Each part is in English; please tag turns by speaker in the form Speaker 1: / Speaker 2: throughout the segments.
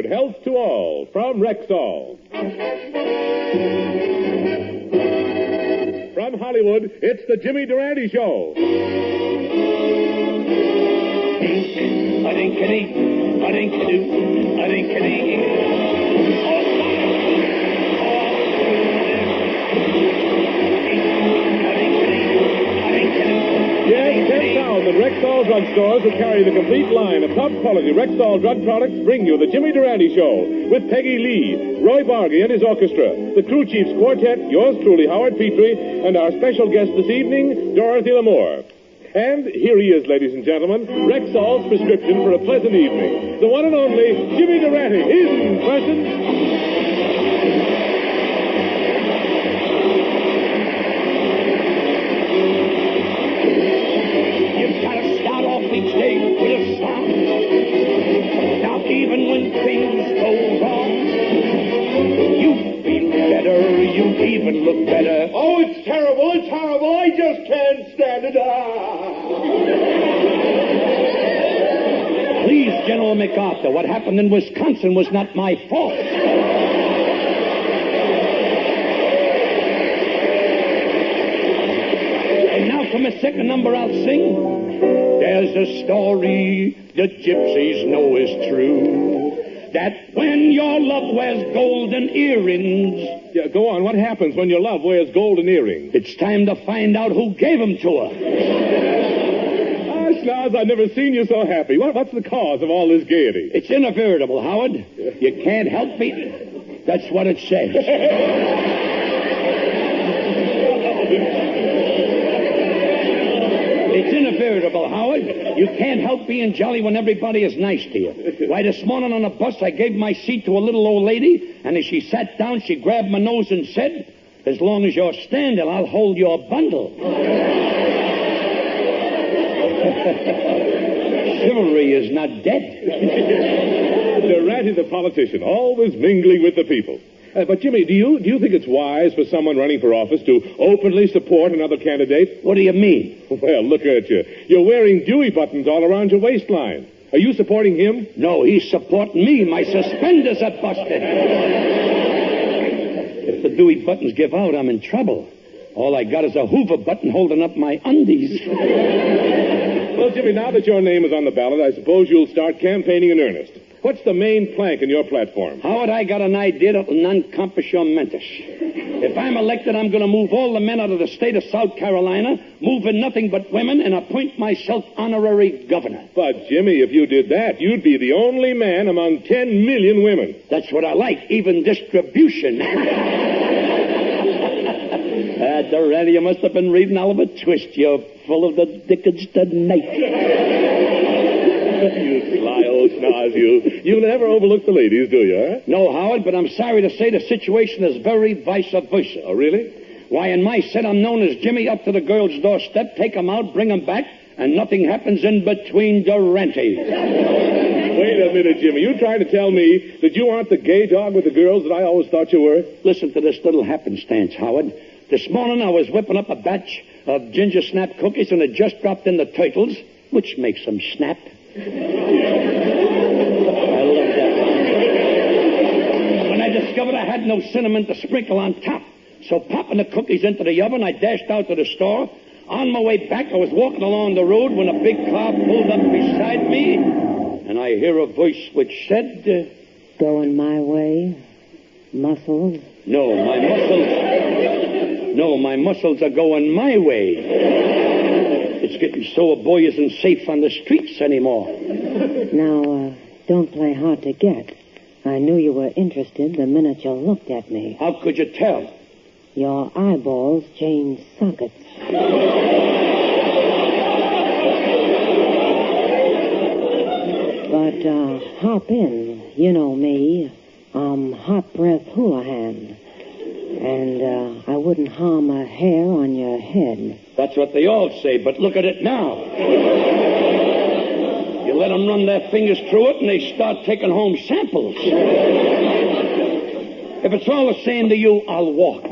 Speaker 1: health to all from Rexall. From Hollywood, it's the Jimmy Durante Show. Yes, 10,000 Rexall drugstores that carry the complete line of top-quality Rexall drug products bring you the Jimmy Durante Show with Peggy Lee, Roy Bargy and his orchestra, the Crew Chiefs Quartet, yours truly, Howard Petrie, and our special guest this evening, Dorothy Lamour. And here he is, ladies and gentlemen, Rexall's prescription for a pleasant evening. The one and only Jimmy Durante. He's in person.
Speaker 2: Each day with a song. Now even when things go wrong, you feel better, you even look better.
Speaker 3: Oh, it's terrible, it's horrible. I just can't stand it.
Speaker 2: Please, General MacArthur, what happened in Wisconsin was not my fault. And now for my second number I'll sing. There's a story the gypsies know is true, that when your love wears golden earrings...
Speaker 1: Yeah, go on. What happens when your love wears golden earrings?
Speaker 2: It's time to find out who gave them to her.
Speaker 1: Schnoz, I've never seen you so happy. What's the cause of all this gaiety?
Speaker 2: It's inevitable, Howard. You can't help it. That's what it says. It's inevitable, Howard. You can't help being jolly when everybody is nice to you. Why, this morning on the bus, I gave my seat to a little old lady, and as she sat down, she grabbed my nose and said, "As long as you're standing, I'll hold your bundle." Chivalry is not dead.
Speaker 1: Durante the politician, always mingling with the people. But, Jimmy, do you think it's wise for someone running for office to openly support another candidate?
Speaker 2: What do you mean?
Speaker 1: Well, look at you. You're wearing Dewey buttons all around your waistline. Are you supporting him?
Speaker 2: No, he's supporting me. My suspenders are busted. If the Dewey buttons give out, I'm in trouble. All I got is a Hoover button holding up my undies.
Speaker 1: Well, Jimmy, now that your name is on the ballot, I suppose you'll start campaigning in earnest. What's the main plank in your platform?
Speaker 2: Howard, I got an idea that'll non-compass your mentis. If I'm elected, I'm going to move all the men out of the state of South Carolina, move in nothing but women, and appoint myself honorary governor.
Speaker 1: But, Jimmy, if you did that, you'd be the only man among 10 million women.
Speaker 2: That's what I like, even distribution. Durante, you must have been reading Oliver Twist. You're full of the Dickens tonight.
Speaker 1: You sly old schnoz, you. You never overlook the ladies, do you, huh?
Speaker 2: No, Howard, but I'm sorry to say the situation is very vice versa.
Speaker 1: Oh, really?
Speaker 2: Why, in my set, I'm known as Jimmy up to the girl's doorstep, take 'em out, bring 'em back, and nothing happens in between Durante.
Speaker 1: Wait a minute, Jimmy. You trying to tell me that you aren't the gay dog with the girls that I always thought you were?
Speaker 2: Listen to this little happenstance, Howard. This morning I was whipping up a batch of ginger snap cookies, and it just dropped in the turtles, which makes them snap. I love that. When I discovered I had no cinnamon to sprinkle on top, so popping the cookies into the oven, I dashed out to the store. On my way back, I was walking along the road when a big car pulled up beside me, and I hear a voice which said,
Speaker 4: "Going my way, muscles?"
Speaker 2: No, my muscles are going my way. It's getting so a boy isn't safe on the streets anymore.
Speaker 4: Now, don't play hard to get. I knew you were interested the minute you looked at me.
Speaker 2: How could you tell?
Speaker 4: Your eyeballs changed sockets. But, hop in. You know me. I'm Hot Breath Houlihan. And, I wouldn't harm a hair on your head.
Speaker 2: That's what they all say, but look at it now. You let them run their fingers through it, and they start taking home samples. If it's all the same to you, I'll walk.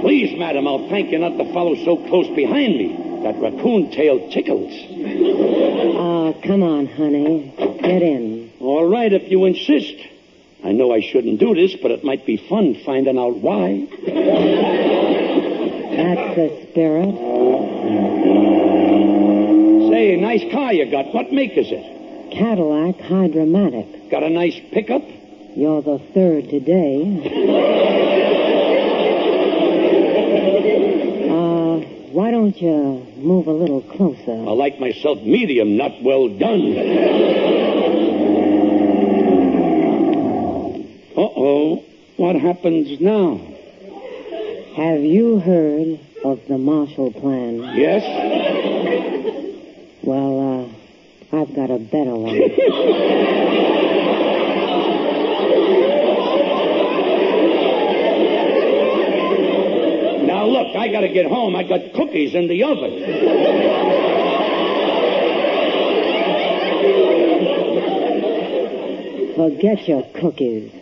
Speaker 2: Please, madam, I'll thank you not to follow so close behind me. That raccoon tail tickles.
Speaker 4: Oh, come on, honey. Get in.
Speaker 2: All right, if you insist. I know I shouldn't do this, but it might be fun finding out why.
Speaker 4: That's the spirit.
Speaker 2: Say, nice car you got. What make is it?
Speaker 4: Cadillac Hydromatic.
Speaker 2: Got a nice pickup?
Speaker 4: You're the third today. Why don't you move a little closer?
Speaker 2: I like myself medium, not well done. Uh-oh. What happens now?
Speaker 4: Have you heard of the Marshall Plan?
Speaker 2: Yes?
Speaker 4: Well, I've got a better one.
Speaker 2: Now, look, I gotta get home. I got cookies in the oven.
Speaker 4: Forget your cookies.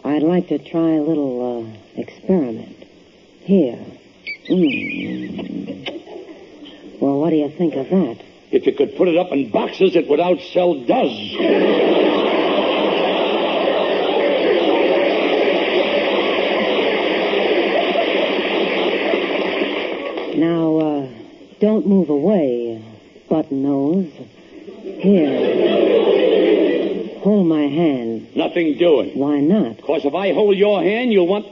Speaker 4: I'd like to try a little experiment. Here. Well, what do you think of that?
Speaker 2: If you could put it up in boxes, it would outsell dozens.
Speaker 4: Now, don't move away, button nose. Here. Hold my hand.
Speaker 2: Nothing doing.
Speaker 4: Why not?
Speaker 2: Because if I hold your hand, you'll want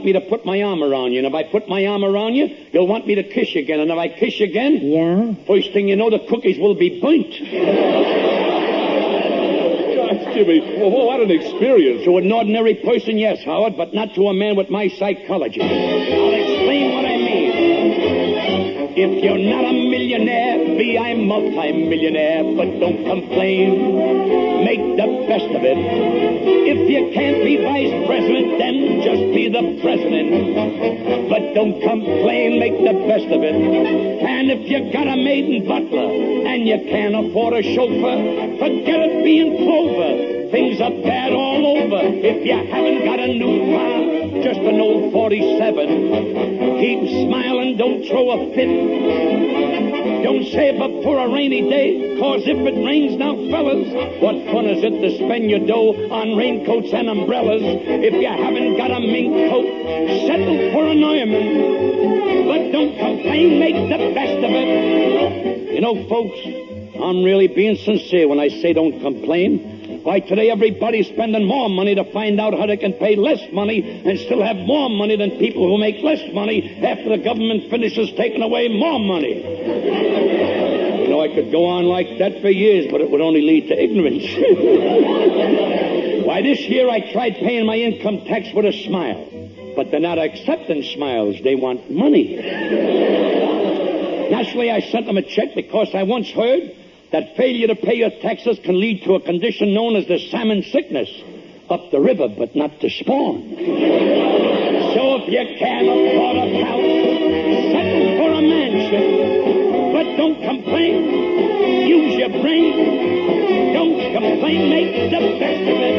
Speaker 2: me to put my arm around you. And if I put my arm around you, you'll want me to kiss you again. And if I kiss you again...
Speaker 4: Yeah?
Speaker 2: First thing you know, the cookies will be burnt.
Speaker 1: Gosh, Jimmy, what an experience.
Speaker 2: To an ordinary person, yes, Howard, but not to a man with my psychology. I'll explain what I mean. If you're not a millionaire, be a multi-millionaire, but don't complain. Make the best of it. If you can't be vice president, then just be the president. But don't complain, make the best of it. And if you got a maiden butler and you can't afford a chauffeur, forget it being Clover. Things are bad all over. If you haven't got a new car, just an old 47. Keep smiling, don't throw a fit. Don't save up for a rainy day, 'cause if it rains now, fellas, what fun is it to spend your dough on raincoats and umbrellas? If you haven't got a mink coat, settle for an Ironman. But don't complain, make the best of it. You know, folks, I'm really being sincere when I say don't complain. Why, today everybody's spending more money to find out how they can pay less money and still have more money than people who make less money after the government finishes taking away more money. You know, I could go on like that for years, but it would only lead to ignorance. Why, this year I tried paying my income tax with a smile. But they're not accepting smiles. They want money. Naturally, I sent them a check because I once heard that failure to pay your taxes can lead to a condition known as the salmon sickness. Up the river, but not to spawn. So if you can't afford a house, settle for a mansion. But don't complain. Use your brain. Don't complain. Make the best of it.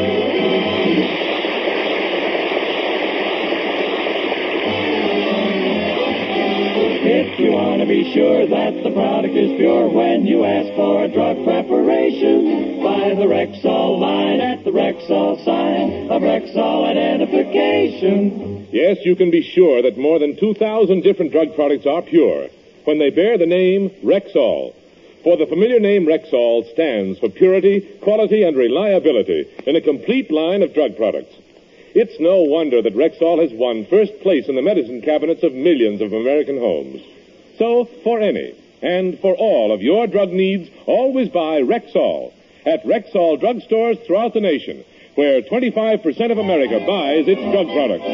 Speaker 5: If you want to be sure that the product is pure when you ask for a drug preparation, buy the Rexall line at the Rexall sign of Rexall identification.
Speaker 1: Yes, you can be sure that more than 2,000 different drug products are pure when they bear the name Rexall. For the familiar name Rexall stands for purity, quality, and reliability in a complete line of drug products. It's no wonder that Rexall has won first place in the medicine cabinets of millions of American homes. So, for any and for all of your drug needs, always buy Rexall at Rexall drugstores throughout the nation, where 25% of America buys its drug products.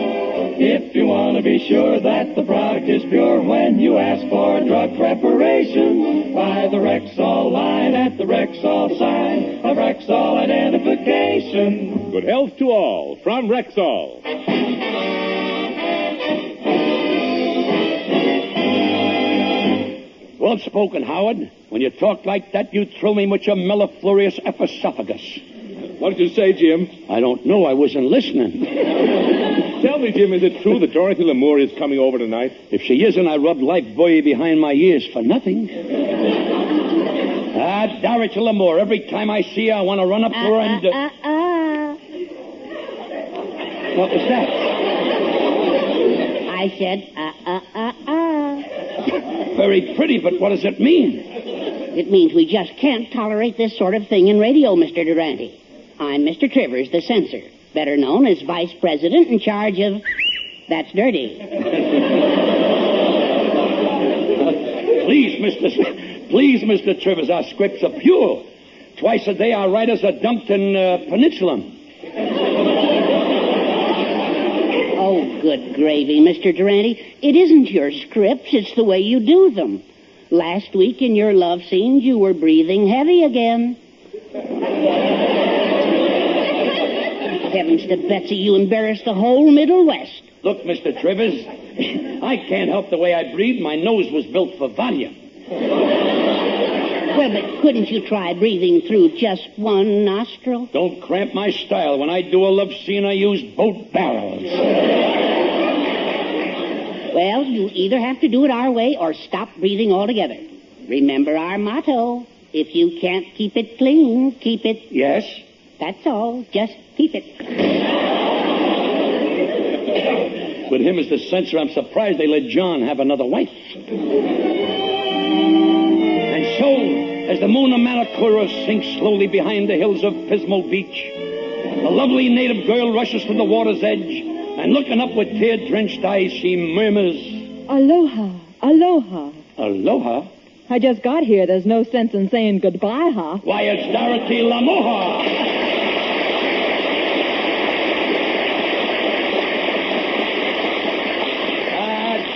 Speaker 5: If you want to be sure that the product is pure when you ask for a drug preparation, buy the Rexall line at the Rexall sign of Rexall identification.
Speaker 1: Good health to all from Rexall.
Speaker 2: Well spoken, Howard. When you talk like that, you thrill me with your mellifluous esophagus.
Speaker 1: What did you say, Jim?
Speaker 2: I don't know. I wasn't listening.
Speaker 1: Tell me, Jim, is it true that Dorothy Lamour is coming over tonight?
Speaker 2: If she isn't, I rubbed life buoy behind my ears for nothing. Dorothy Lamour. Every time I see her, I want to run up to her and... What was that?
Speaker 6: I said,
Speaker 2: Very pretty, but what does it mean?
Speaker 6: It means we just can't tolerate this sort of thing in radio, Mr. Durante. I'm Mr. Trivers, the censor, better known as Vice President in charge of... That's dirty.
Speaker 2: Please, Mr. Trivers, our scripts are pure. Twice a day, our writers are dumped in Peninsulam.
Speaker 6: Oh, good gravy, Mr. Durante. It isn't your scripts, it's the way you do them. Last week in your love scenes, you were breathing heavy again. Heavens to Betsy, you embarrassed the whole Middle West.
Speaker 2: Look, Mr. Trivers, I can't help the way I breathe. My nose was built for volume.
Speaker 6: Well, but couldn't you try breathing through just one nostril?
Speaker 2: Don't cramp my style. When I do a love scene, I use both barrels.
Speaker 6: Well, you either have to do it our way or stop breathing altogether. Remember our motto. If you can't keep it clean, keep it...
Speaker 2: Yes?
Speaker 6: That's all. Just keep it.
Speaker 2: With him as the censor, I'm surprised they let John have another wife. And so, as the moon of Manacora sinks slowly behind the hills of Pismo Beach, the lovely native girl rushes to the water's edge, and looking up with tear-drenched eyes, she murmurs,
Speaker 7: Aloha, aloha.
Speaker 2: Aloha?
Speaker 7: I just got here. There's no sense in saying goodbye, huh?
Speaker 2: Why, it's Dorothy Lamour.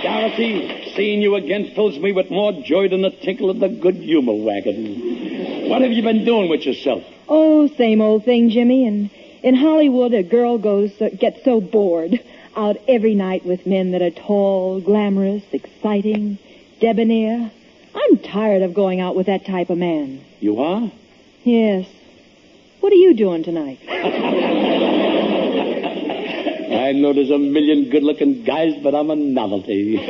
Speaker 2: Dorothy, seeing you again fills me with more joy than the tinkle of the good humor wagon. What have you been doing with yourself?
Speaker 7: Oh, same old thing, Jimmy. And in Hollywood, a girl gets so bored. Out every night with men that are tall, glamorous, exciting, debonair. I'm tired of going out with that type of man.
Speaker 2: You are?
Speaker 7: Yes. What are you doing tonight?
Speaker 2: I know there's a million good-looking guys, but I'm a novelty. But,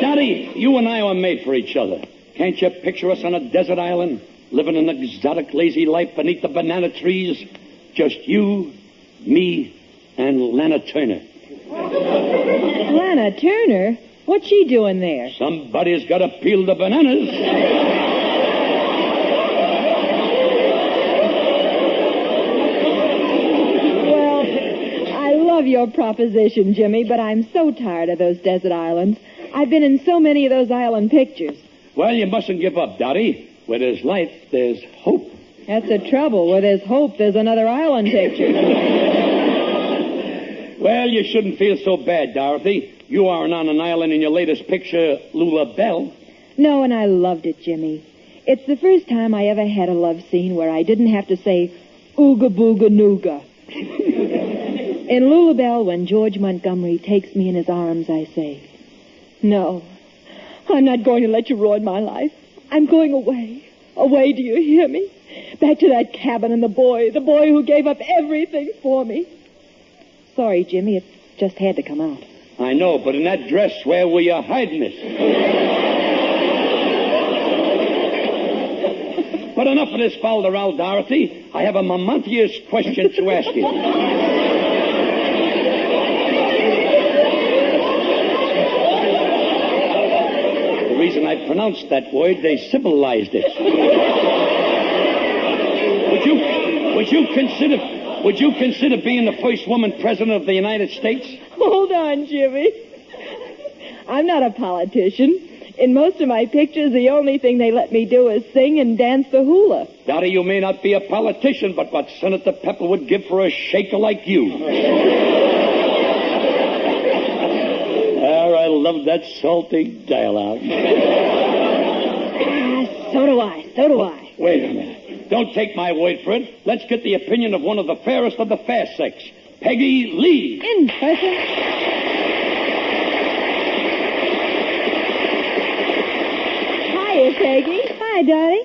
Speaker 2: Daddy, you and I are made for each other. Can't you picture us on a desert island, living an exotic, lazy life beneath the banana trees? Just you, me, and Lana Turner.
Speaker 7: Lana Turner? What's she doing there?
Speaker 2: Somebody's got to peel the bananas.
Speaker 7: I love your proposition, Jimmy, but I'm so tired of those desert islands. I've been in so many of those island pictures.
Speaker 2: Well, you mustn't give up, Dottie. Where there's life, there's hope.
Speaker 7: That's the trouble. Where there's hope, there's another island picture.
Speaker 2: Well, you shouldn't feel so bad, Dorothy. You aren't on an island in your latest picture, Lula Bell.
Speaker 7: No, and I loved it, Jimmy. It's the first time I ever had a love scene where I didn't have to say, ooga booga nooga. In Lulabelle, when George Montgomery takes me in his arms, I say, no, I'm not going to let you ruin my life. I'm going away. Away, do you hear me? Back to that cabin and the boy who gave up everything for me. Sorry, Jimmy, it just had to come out.
Speaker 2: I know, but in that dress, where were you hiding it? But enough of this falderal, Dorothy. I have a momentous question to ask you. The reason I pronounced that word, they civilized it. Would you consider being the first woman president of the United States?
Speaker 7: Hold on, Jimmy. I'm not a politician. In most of my pictures, the only thing they let me do is sing and dance the hula.
Speaker 2: Dottie, you may not be a politician, but what Senator Pepper would give for a shaker like you. I love that salty dialogue.
Speaker 7: So do I.
Speaker 2: Wait a minute. Don't take my word for it. Let's get the opinion of one of the fairest of the fair sex, Peggy Lee.
Speaker 7: In person. Hiya, Peggy. Hi, Dottie.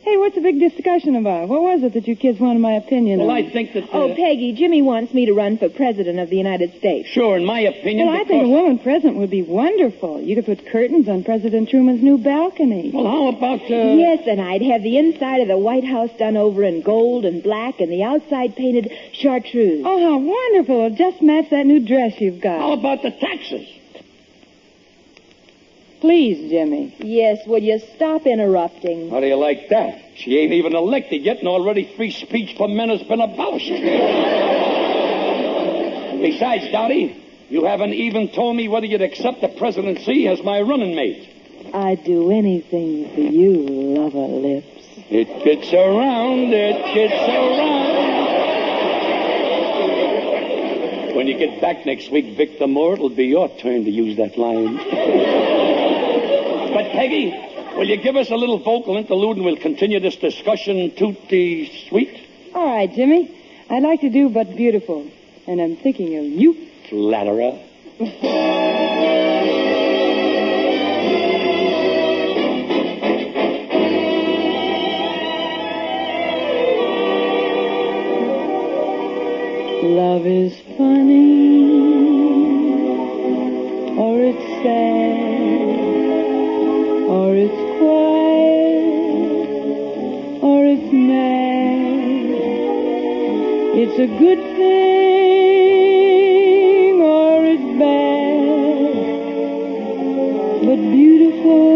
Speaker 8: Hey, what's the big discussion about? What was it that you kids wanted my opinion
Speaker 2: Well,
Speaker 8: on?
Speaker 2: I think that...
Speaker 7: Oh, Peggy, Jimmy wants me to run for president of the United States.
Speaker 2: Sure, in my opinion,
Speaker 8: Well, I think a woman president would be wonderful. You could put curtains on President Truman's new balcony.
Speaker 2: Well, how about...
Speaker 7: Yes, and I'd have the inside of the White House done over in gold and black and the outside painted chartreuse.
Speaker 8: Oh, how wonderful. It'll just match that new dress you've got.
Speaker 2: How about the taxes?
Speaker 8: Please, Jimmy.
Speaker 7: Yes, will you stop interrupting?
Speaker 2: How do you like that? She ain't even elected yet, and already free speech for men has been abolished. Besides, Dottie, you haven't even told me whether you'd accept the presidency as my running mate.
Speaker 8: I'd do anything for you, lover lips.
Speaker 2: It gets around, it gets around. When you get back next week, Victor Moore, it'll be your turn to use that line. But, Peggy, will you give us a little vocal interlude and we'll continue this discussion tutti sweet?
Speaker 8: All right, Jimmy. I'd like to do But Beautiful. And I'm thinking of you.
Speaker 2: Flatterer.
Speaker 8: Love is funny, or it's sad, or it's quiet, or it's mad. It's a good thing, or it's bad, but beautiful.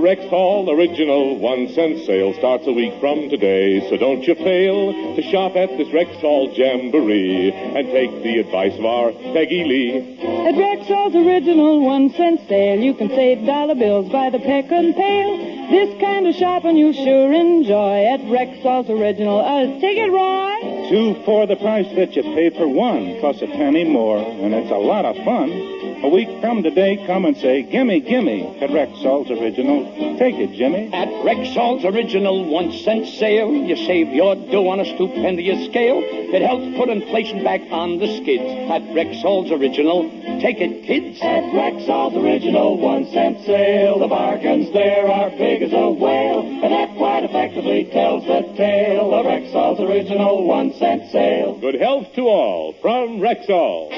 Speaker 1: Rexall Original 1-cent sale starts a week from today, so don't you fail to shop at this Rexall Jamboree and take the advice of our Peggy Lee.
Speaker 8: At Rexall's Original 1-cent sale, you can save dollar bills by the peck and pail. This kind of shopping you'll sure enjoy at Rexall's Original. Take it, Roy.
Speaker 9: 2 for the price that you pay for 1, plus a penny more, and it's a lot of fun. A week from today, come and say, gimme, gimme, at Rexall's Original. Take it, Jimmy.
Speaker 2: At Rexall's Original 1-cent sale, you save your dough on a stupendous scale. It helps put inflation back on the skids. At Rexall's Original, take it, kids.
Speaker 5: At Rexall's Original 1-cent sale, the bargains there are big as a whale, and that quite effectively tells the tale of Rexall's Original 1-cent sale.
Speaker 1: Good health to all from Rexall.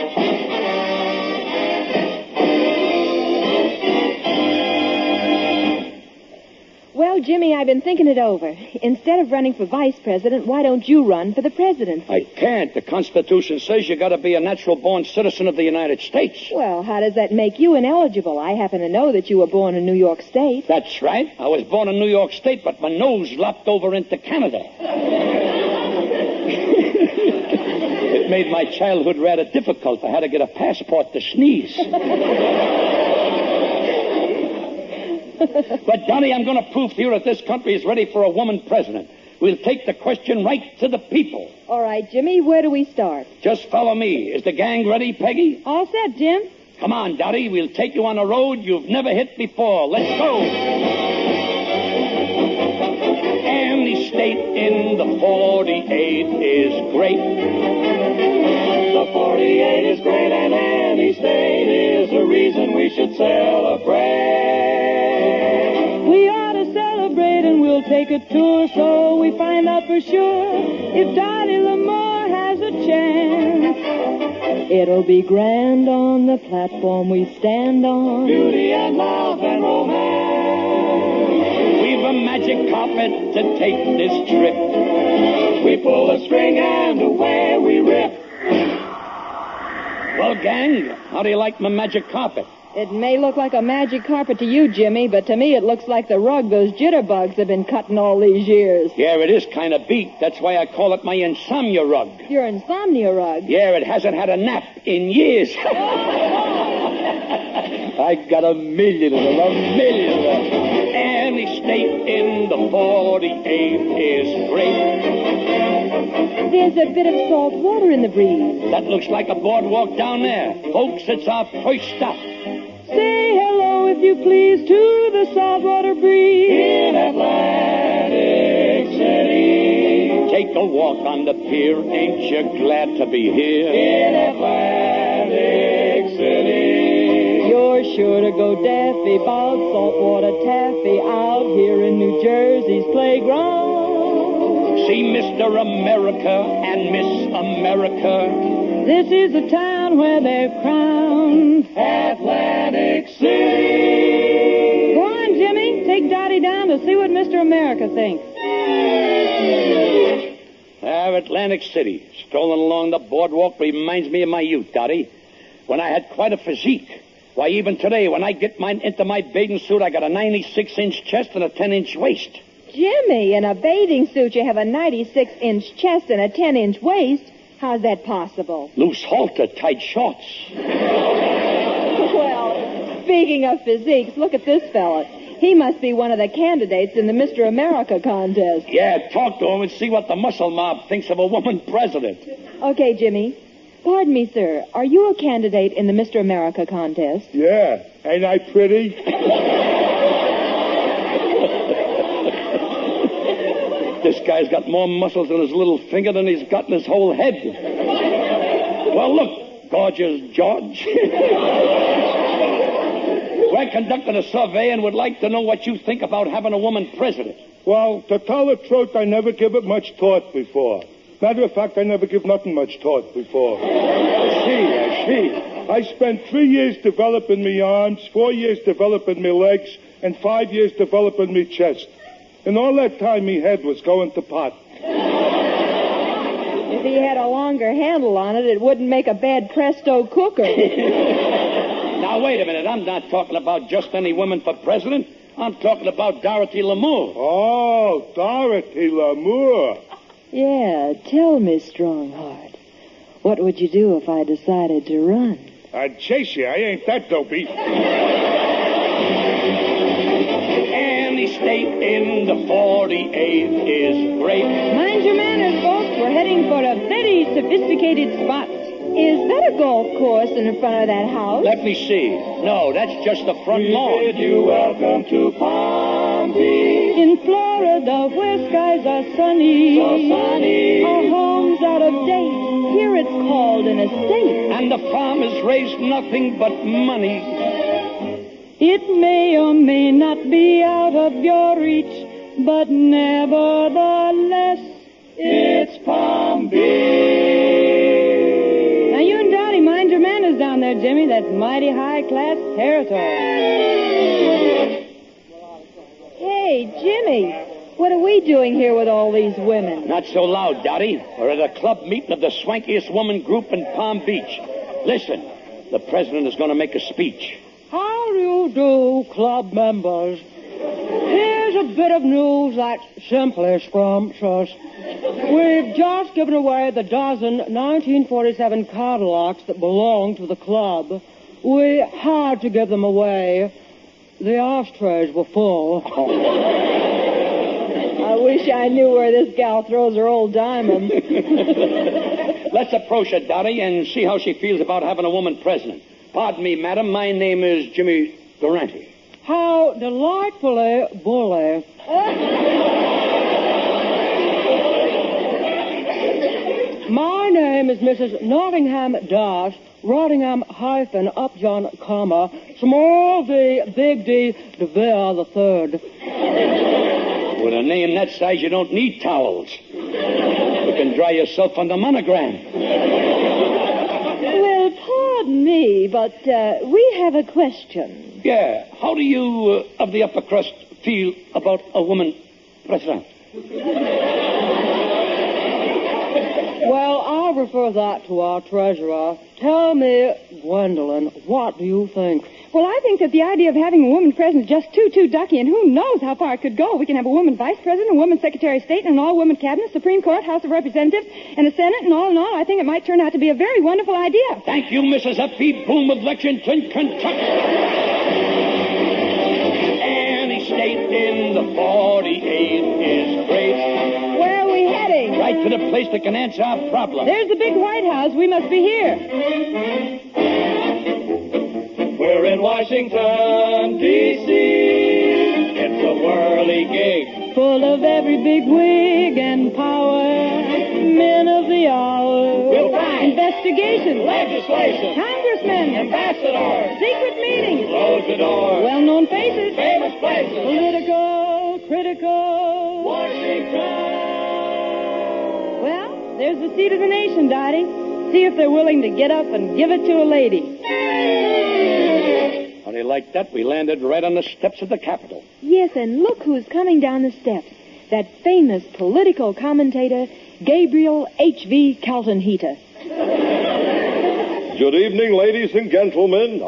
Speaker 7: Well, Jimmy, I've been thinking it over. Instead of running for vice president, why don't you run for the presidency?
Speaker 2: I can't. The Constitution says you got to be a natural-born citizen of the United States.
Speaker 7: Well, how does that make you ineligible? I happen to know that you were born in New York State.
Speaker 2: That's right. I was born in New York State, but my nose lopped over into Canada. It made my childhood rather difficult. I had to get a passport to sneeze. But, Donnie, I'm going to prove to you that this country is ready for a woman president. We'll take the question right to the people.
Speaker 7: All right, Jimmy, where do we start?
Speaker 2: Just follow me. Is the gang ready, Peggy?
Speaker 7: All set, Jim.
Speaker 2: Come on, Dottie. We'll take you on a road you've never hit before. Let's go. Any state in the 48 is great.
Speaker 5: The 48 is great, and any state is a reason we should celebrate.
Speaker 8: We ought to celebrate and we'll take a tour so we find out for sure if Dorothy Lamour has a chance. It'll be grand on the platform we stand on.
Speaker 5: Beauty and love and romance.
Speaker 2: We've a magic carpet to take this trip.
Speaker 5: We pull a string and away we rip.
Speaker 2: Well, gang, how do you like my magic carpet?
Speaker 7: It may look like a magic carpet to you, Jimmy, but to me it looks like the rug those jitterbugs have been cutting all these years.
Speaker 2: Yeah, it is kind of beat. That's why I call it my insomnia rug.
Speaker 7: Your insomnia rug?
Speaker 2: Yeah, it hasn't had a nap in years. I got a million of them, a million of them. Any state in the 48 is great.
Speaker 7: There's a bit of salt water in the breeze.
Speaker 2: That looks like a boardwalk down there. Folks, it's our first stop.
Speaker 8: Say hello, if you please, to the saltwater breeze.
Speaker 5: In Atlantic City.
Speaker 2: Take a walk on the pier. Ain't you glad to be here?
Speaker 5: In Atlantic City.
Speaker 8: You're sure to go daffy about saltwater taffy out here in New Jersey's playground.
Speaker 2: See Mr. America and Miss America.
Speaker 8: This is the town where they're crowned
Speaker 5: Atlantic City.
Speaker 8: Go on, Jimmy. Take Dottie down to see what Mr. America thinks.
Speaker 2: Atlantic City. Strolling along the boardwalk reminds me of my youth, Dottie, when I had quite a physique. Why, even today, when I get into my bathing suit, I got a 96-inch chest and a 10-inch waist.
Speaker 7: Jimmy, in a bathing suit, you have a 96-inch chest and a 10-inch waist. How's that possible?
Speaker 2: Loose halter, tight shorts.
Speaker 7: Well, speaking of physiques, look at this fella. He must be one of the candidates in the Mr. America contest.
Speaker 2: Yeah, talk to him and see what the muscle mob thinks of a woman president.
Speaker 7: Okay, Jimmy. Pardon me, sir. Are you a candidate in the Mr. America contest?
Speaker 3: Yeah. Ain't I pretty?
Speaker 2: This guy's got more muscles in his little finger than he's got in his whole head. Well, look, gorgeous George. We're conducting a survey and would like to know what you think about having a woman president.
Speaker 3: Well, to tell the truth, I never give it much thought before. Matter of fact, I never give nothing much thought before. I see. I spent 3 years developing me arms, 4 years developing me legs, and 5 years developing me chest. And all that time, me head was going to pot.
Speaker 7: If he had a longer handle on it, it wouldn't make a bad presto cooker.
Speaker 2: Now, wait a minute. I'm not talking about just any woman for president. I'm talking about Dorothy Lamour.
Speaker 3: Oh, Dorothy Lamour.
Speaker 4: Yeah, tell me, Strongheart. What would you do if I decided to run?
Speaker 3: I'd chase you. I ain't that dopey.
Speaker 2: Any state in the 48 is great.
Speaker 8: Mind your manners, folks. We're heading for a very sophisticated spot.
Speaker 7: Is that a golf course in front of that house?
Speaker 2: Let me see. No, that's just the front
Speaker 5: We
Speaker 2: lawn.
Speaker 5: bid you welcome to Palm Beach.
Speaker 8: In Florida, where skies are sunny.
Speaker 5: So sunny.
Speaker 8: Our home's out of date. Here it's called an estate.
Speaker 2: And the farmers raise nothing but money.
Speaker 8: It may or may not be out of your reach, but nevertheless,
Speaker 5: It's Palm Beach.
Speaker 8: now you and Dottie mind your manners down there, Jimmy. That's mighty high-class territory.
Speaker 7: Hey, Jimmy, doing here with all these women?
Speaker 2: Not so loud, Dottie. We're at a club meeting of the swankiest woman group in Palm Beach. Listen, the president is going to make a speech.
Speaker 8: How do you do, club members? Here's a bit of news that simply scrumptious. We've just given away the dozen 1947 Cadillacs that belonged to the club. We had to give them away. The ashtrays were full.
Speaker 7: I wish I knew where this gal throws her old diamonds.
Speaker 2: Let's approach her, Dottie, and see how she feels about having a woman president. Pardon me, madam. My name is Jimmy Durante.
Speaker 8: How delightfully bully. My name is Mrs. Nottingham Dash, Rottingham Upjohn, small D, big D, De Vere the Third.
Speaker 2: With a name that size, you don't need towels. You can dry yourself on the monogram.
Speaker 7: Well, pardon me, but we have a question.
Speaker 2: Yeah, how do you of the upper crust feel about a woman president?
Speaker 8: Well, I'll refer that to our treasurer. Tell me, Gwendolyn, what do you think?
Speaker 7: Well, I think that the idea of having a woman president is just too ducky, and who knows how far it could go. We can have a woman vice president, a woman secretary of state, and an all-woman cabinet, Supreme Court, House of Representatives, and a Senate, and all in all, I think it might turn out to be a very wonderful idea.
Speaker 2: Thank you, Mrs. F.P. Boom of Lexington, Kentucky. Any state in the 48 is great.
Speaker 7: Where are we heading?
Speaker 2: Right to the place that can answer our problem.
Speaker 7: There's the big White House. We must be here.
Speaker 5: We're in Washington, D.C. It's a whirly gig.
Speaker 8: Full of every big wig and power, men of the hour.
Speaker 5: We'll find
Speaker 7: investigations,
Speaker 5: legislation,
Speaker 7: congressmen,
Speaker 5: ambassadors,
Speaker 7: secret meetings,
Speaker 5: close the door,
Speaker 7: well-known faces,
Speaker 5: famous places,
Speaker 8: Political, critical,
Speaker 5: Washington.
Speaker 7: Well, there's the seat of the nation, Dottie. See if they're willing to get up and give it to a lady.
Speaker 2: How do you like that? We landed right on the steps of the Capitol.
Speaker 7: Yes, and look who's coming down the steps. That famous political commentator, Gabriel H.V. Kaltenheater.
Speaker 10: Good evening, ladies and gentlemen.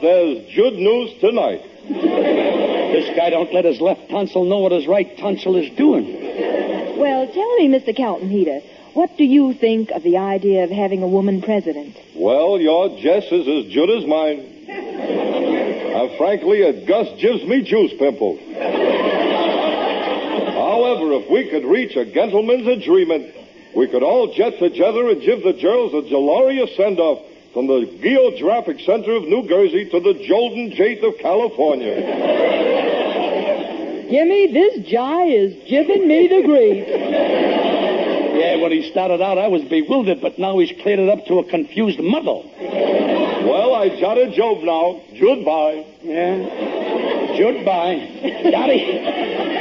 Speaker 10: There's good news tonight.
Speaker 2: This guy don't let his left tonsil know what his right tonsil is doing.
Speaker 7: Well, tell me, Mr. Kaltenheater, what do you think of the idea of having a woman president?
Speaker 10: Well, your guess is as good as mine. Frankly, it just gives me juice pimples. However, if we could reach a gentleman's agreement, we could all jet together and give the girls a glorious send-off from the Geographic Center of New Jersey to the Golden Gate of California.
Speaker 8: Jimmy, this jai is giving me the grief.
Speaker 2: Yeah, when he started out, I was bewildered, but now he's cleared it up to a confused muddle.
Speaker 10: Well, I got a job now. Goodbye.
Speaker 2: Yeah. Goodbye. Dottie,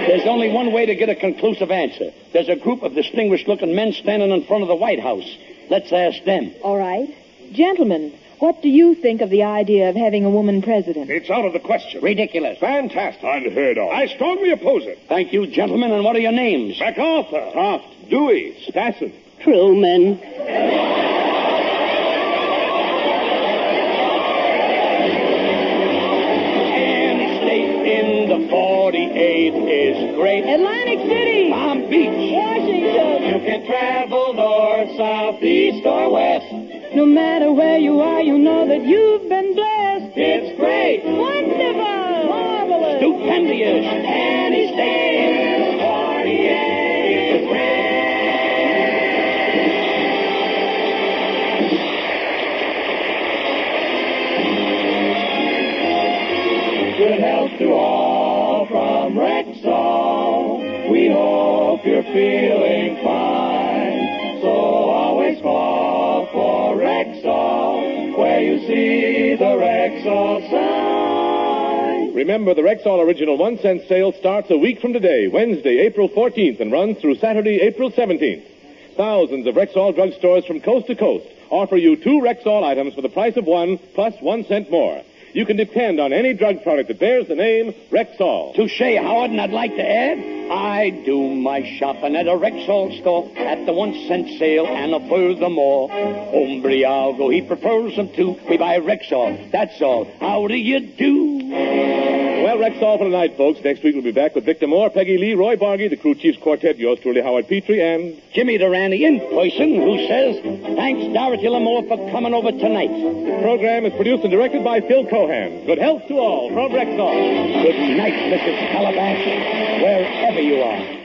Speaker 2: there's only one way to get a conclusive answer. There's a group of distinguished-looking men standing in front of the White House. Let's ask them.
Speaker 7: All right. Gentlemen, what do you think of the idea of having a woman president?
Speaker 1: It's out of the question.
Speaker 2: Ridiculous.
Speaker 1: Fantastic. Unheard of. I strongly oppose it.
Speaker 2: Thank you, gentlemen, and what are your names?
Speaker 1: MacArthur. Taft. Dewey. Stassen.
Speaker 6: Truman.
Speaker 2: Any state in the 48 is great.
Speaker 7: Atlantic City.
Speaker 2: Palm Beach.
Speaker 7: Washington.
Speaker 5: You can travel north, south, east, or west.
Speaker 8: No matter where you are, you know that you've been blessed.
Speaker 5: It's great.
Speaker 8: Wonderful. Marvelous.
Speaker 2: Stupendous.
Speaker 5: Any state in the 48 is great. Good health to all from Rexall. We hope you're feeling fine. So always call for Rexall, where you see the Rexall sign.
Speaker 1: Remember, the Rexall Original 1-cent sale starts a week from today, Wednesday, April 14th, and runs through Saturday, April 17th. Thousands of Rexall drugstores from coast to coast offer you 2 Rexall items for the price of 1, plus 1 cent more. you can depend on any drug product that bears the name Rexall.
Speaker 2: Touche, Howard, and I'd like to add, I do my shopping at a Rexall store at the 1-cent sale, and furthermore, hombre algo, he prefers them too. We buy Rexall, that's all. How do you do?
Speaker 1: Well, Rexall for tonight, folks. Next week we'll be back with Victor Moore, Peggy Lee, Roy Bargy, the Crew Chiefs Quartet, yours truly, Howard Petrie, and
Speaker 2: Jimmy Durante in person, who says, thanks, Dorothy Lamour, for coming over tonight.
Speaker 1: the program is produced and directed by Phil Cohan. Good health to all from Rexall.
Speaker 2: Good night, Mrs. Calabash, wherever you are.